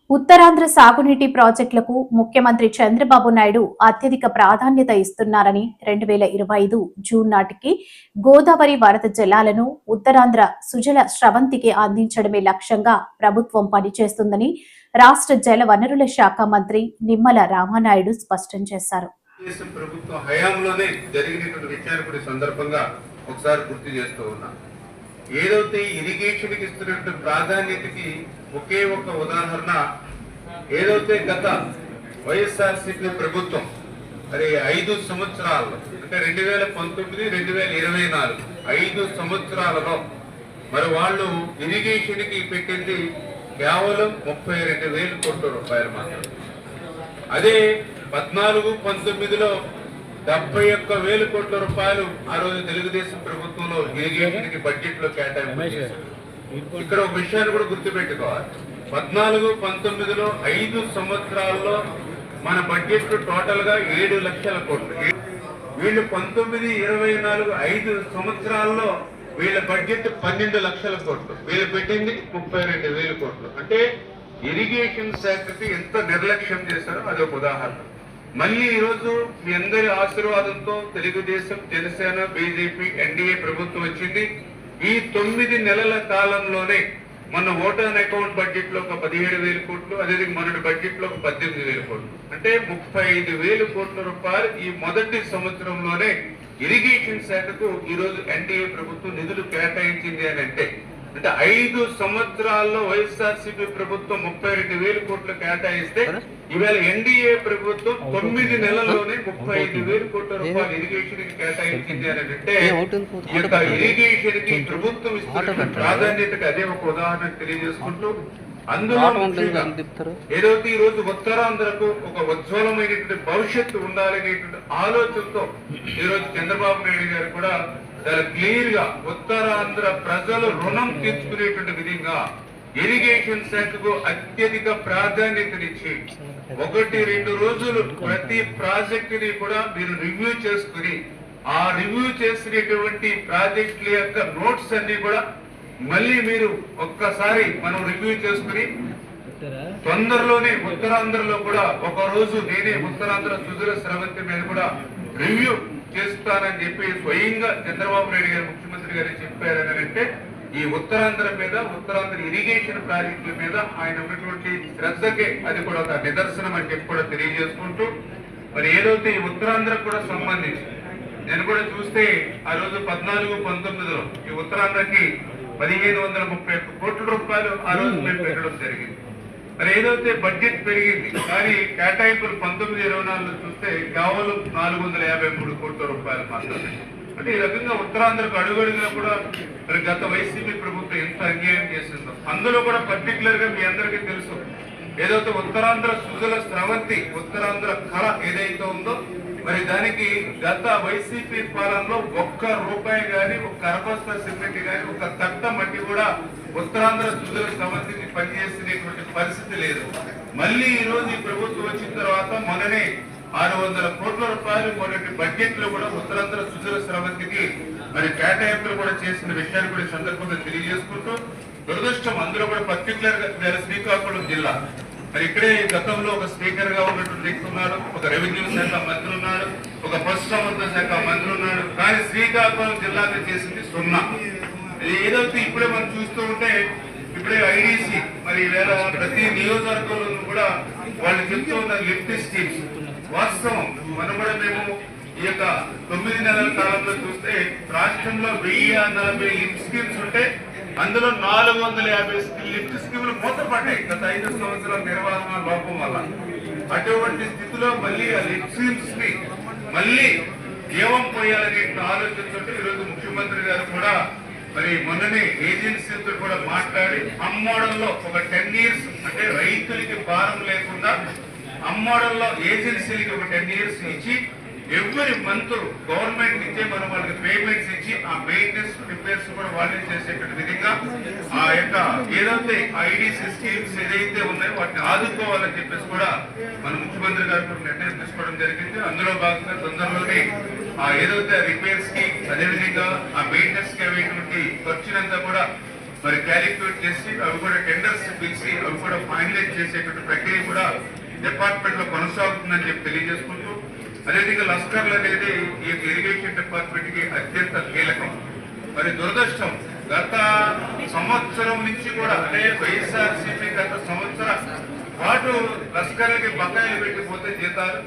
ఉత్తరాంధ్ర సాగునీటి ప్రాజెక్టులకు ముఖ్యమంత్రి చంద్రబాబు నాయుడు అత్యధిక ప్రాధాన్యత ఇస్తున్నారని 2025 జూన్ నాటికి గోదావరి వరద జలాలను ఉత్తరాంధ్ర సుజల స్రవంతికి అందించడమే లక్ష్యంగా ప్రభుత్వం పనిచేస్తుందని రాష్ట్ర జల వనరుల శాఖ మంత్రి నిమ్మల రామానాయుడు స్పష్టం చేశారు. ప్రభుత్వ హయాంలోనే జరిగినటువంటి విషయాన్ని సందర్భంగా ఒకసారి గుర్తు చేస్తూ ఉన్నా. ఏదైతే ఇరిగేషన్కి ఇస్తున్నటువంటి ప్రాధాన్యతకి ఒకే ఒక ఉదాహరణ, ఏదైతే గత వైఎస్ఆర్సీపీ ప్రభుత్వం మరి 5 సంవత్సరాల్లో అంటే 2019, 2024 5 సంవత్సరాలలో మరి వాళ్ళు ఇరిగేషన్కి పెట్టింది కేవలం 32,000 కోట్ల రూపాయలు మాత్రమే. అదే 14-19లో 71,000 కోట్ల రూపాయలు ఆ రోజు తెలుగుదేశం ప్రభుత్వంలో ఇరిగేషన్ కి బడ్జెట్ లో కేటాయింపు చేశారు. ఇక్కడ ఒక విషయాన్ని కూడా గుర్తుపెట్టుకోవాలి. 14-19లో 5 సంవత్సరాల్లో మన బడ్జెట్ టోటల్ గా 7 లక్షల కోట్లు. వీళ్ళు 19-24 5 సంవత్సరాల్లో వీళ్ళ బడ్జెట్ 12 లక్షల కోట్లు. వీళ్ళు పెట్టింది 32,000 కోట్లు. అంటే ఇరిగేషన్ శాఖకి ఎంత నిర్లక్ష్యం చేశారో అదొక ఉదాహరణ. మళ్ళీ ఈరోజు మీ అందరి ఆశీర్వాదంతో తెలుగుదేశం, జనసేన, బీజేపీ, ఎన్డీఏ ప్రభుత్వం వచ్చింది. ఈ 9 నెలల కాలంలోనే మన ఓటాన్ అకౌంట్ బడ్జెట్ లో ఒక 17,000 కోట్లు, అదే మొన్నటి బడ్జెట్ లో ఒక 18,000 కోట్లు, అంటే 35,000 కోట్ల రూపాయలు ఈ మొదటి సంవత్సరంలోనే ఇరిగేషన్ శాఖకు ఈరోజు ఎన్డీఏ ప్రభుత్వం నిధులు కేటాయించింది అని అంటే 5 సంవత్సరాల్లో వైఎస్ఆర్సీపీ ప్రభుత్వం 32,000 కోట్లు కేటాయిస్తే ఇవాళ ఎన్డీఏ ప్రభుత్వం 9 నెలల్లోనే 35,000 కోట్ల రూపాయలు ఇరిగేషన్ కి కేటాయించింది అని అంటే ఈ యొక్క ఇరిగేషన్ కి ప్రభుత్వం ఇస్తున్న ప్రాధాన్యతకు అదే ఒక ఉదాహరణ తెలియజేసుకుంటూ, అందులో ఏదైతే ఈ రోజు ఉత్తరాంధ్రకు ఒక ఉజ్వలమైనటువంటి భవిష్యత్తు ఉండాలనేటువంటి ఆలోచనతో ఈ రోజు చంద్రబాబు నాయుడు గారు కూడా చాలా క్లియర్ గా ఉత్తరాంధ్ర ప్రజలు రుణం తీర్చుకునేటువంటి విధంగా ఇరిగేషన్ శాఖకు అత్యధిక ప్రాధాన్యతనిచ్చి 1-2 రోజులు ప్రతి ప్రాజెక్టుని కూడా మీరు రివ్యూ చేసుకుని ఆ రివ్యూ చేసినటువంటి ప్రాజెక్టుల యొక్క నోట్స్ అన్ని కూడా మళ్ళీ మీరు ఒక్కసారి మనం రివ్యూ చేసుకుని తొందరలోనే ఉత్తరాంధ్రలో కూడా ఒక రోజు నేనే ఉత్తరాంధ్ర సుజల స్రవంతి మీద కూడా రివ్యూ చేస్తానని చెప్పి స్వయంగా చంద్రబాబు నాయుడు గారు ముఖ్యమంత్రి గారు చెప్పారని అంటే ఈ ఉత్తరాంధ్ర మీద, ఉత్తరాంధ్ర ఇరిగేషన్ ప్రాజెక్టుల మీద ఆయన ఉన్నటువంటి శ్రద్ధకే అది కూడా ఒక నిదర్శనం అని చెప్పి కూడా తెలియజేసుకుంటూ, మరి ఏదైతే ఈ ఉత్తరాంధ్రకు కూడా సంబంధించి నేను కూడా చూస్తే ఆ రోజు 14-19లో ఈ ఉత్తరాంధ్రకి 1,531 కోట్ల రూపాయలు ఆ రోజు మేము పెట్టడం జరిగింది. మరి ఏదైతే బడ్జెట్ పెరిగింది కానీ కేటాయింపులు 19-24లో చూస్తే కేవలం 453 కోట్ల రూపాయలు మాత్రమే. అంటే ఈ రకంగా ఉత్తరాంధ్రకు అడుగడుగునా కూడా మరి గత వైసీపీ ప్రభుత్వం ఎంత అన్యాయం చేసిందో, అందులో కూడా పర్టికులర్ గా మీ అందరికీ తెలుసు ఏదైతే ఉత్తరాంధ్ర సుజల స్రవంతి ఉత్తరాంధ్ర కళ ఏదైతే ఉందో మరి దానికి గత వైసీపీ పాలనలో 1 రూపాయి కానీ, 1 అరబస్తా సిమెంట్ కానీ, 1 తట్ట మట్టి కూడా ఉత్తరాంధ్ర సుజల స్రవంతికి పనిచేసినటువంటి పరిస్థితి లేదు. మళ్ళీ ఈ రోజు ఈ ప్రభుత్వం వచ్చిన తర్వాత మొన్ననే 600 కోట్ల రూపాయలు మొన్నటి బడ్జెట్ లో కూడా ఉత్తరాంధ్ర సుజల స్రవంతికి మరి కేటాయింపులు కూడా చేసిన విషయాన్ని కూడా సందర్భంగా తెలియజేసుకుంటూ, దురదృష్టం అందులో కూడా పర్టికులర్ గా శ్రీకాకుళం జిల్లా మరి ఇక్కడే గతంలో ఒక స్పీకర్ గా ఉన్నటువంటి వ్యక్తి ఉన్నాడు, ఒక రెవెన్యూ శాఖ మంత్రి ఉన్నాడు, ఒక పశుసంవర్ధన శాఖ మంత్రి ఉన్నాడు, కానీ శ్రీకాకుళం జిల్లాకి చేసింది 0. ఏదైతే ఇప్పుడే మనం చూస్తూ ఉంటే ఇప్పుడే ఐడిసి మరి వేళ ప్రతి నియోజకవర్గంలో కూడా వాళ్ళు చెప్తూ ఉన్న లిఫ్ట్ స్కీమ్స్ వాస్తవం. మనం కూడా మేము ఈ యొక్క 9 నెలల కాలంలో చూస్తే రాష్ట్రంలో 1040 లిఫ్ట్ స్కీమ్స్ ఉంటే అందులో 450 లిఫ్ట్ స్కీములు మూతపడ్డాయి గత 5 సంవత్సరాల నిర్వహణ లోపం వల్ల. అటువంటి స్థితిలో మళ్ళీ ఆ లిఫ్ట్ స్కీమ్స్ ని మళ్ళీ జీవం పోయాలనే ఆలోచనతో ఈరోజు ముఖ్యమంత్రి గారు కూడా మరి మొన్ననే ఏజెన్సీలతో కూడా మాట్లాడి అమ్మోడల్లో ఒక 10 years అంటే రైతులకి భారం లేకుండా అమ్మోడల్లో ఏజెన్సీలకి ఒక 10 years ఇచ్చి ఎవ్రీ మంత్ గవర్నమెంట్ నుంచే మనం వాళ్ళకి పేమెంట్స్ ఇచ్చి ఆ మెయింటెనెన్స్ రిపేర్స్ కూడా వాళ్ళే చేసేటువంటి విధంగా ఆ యొక్క ఏదైతే ఐడిసి స్కీమ్స్ ఏదైతే ఉన్నాయో వాటిని ఆదుకోవాలని చెప్పేసి కూడా మన ముఖ్యమంత్రి గారు కూడా నిర్ణయం తీసుకోవడం జరిగింది. అందులో భాగంగా తొందరలోనే ఆ ఏదైతే రిపేర్స్ కి అదేవిధంగా ఆ మెయింటెనెన్స్ కి అయ్యేటువంటి ఖర్చునంతా కూడా మరి క్యాలిక్యులేట్ చేసి అవి కూడా టెండర్స్ పిలిచి అవి కూడా ఫైనలైజ్ చేసేటువంటి ప్రక్రియ కూడా డిపార్ట్మెంట్ లో కొనసాగుతుందని చెప్పి తెలియజేసుకుంటూ, అదేవిధంగా లస్కర్లు అనేది ఈ ఇరిగేషన్ డిపార్ట్మెంట్ కి అత్యంత కీలకం. మరి దురదృష్టం గత సంవత్సరం నుంచి కూడా అంటే వైఎస్ఆర్సీపీ గత సంవత్సరం పాటు లస్కర్లకి బకాయిలు పెట్టిపోతే జీతాలు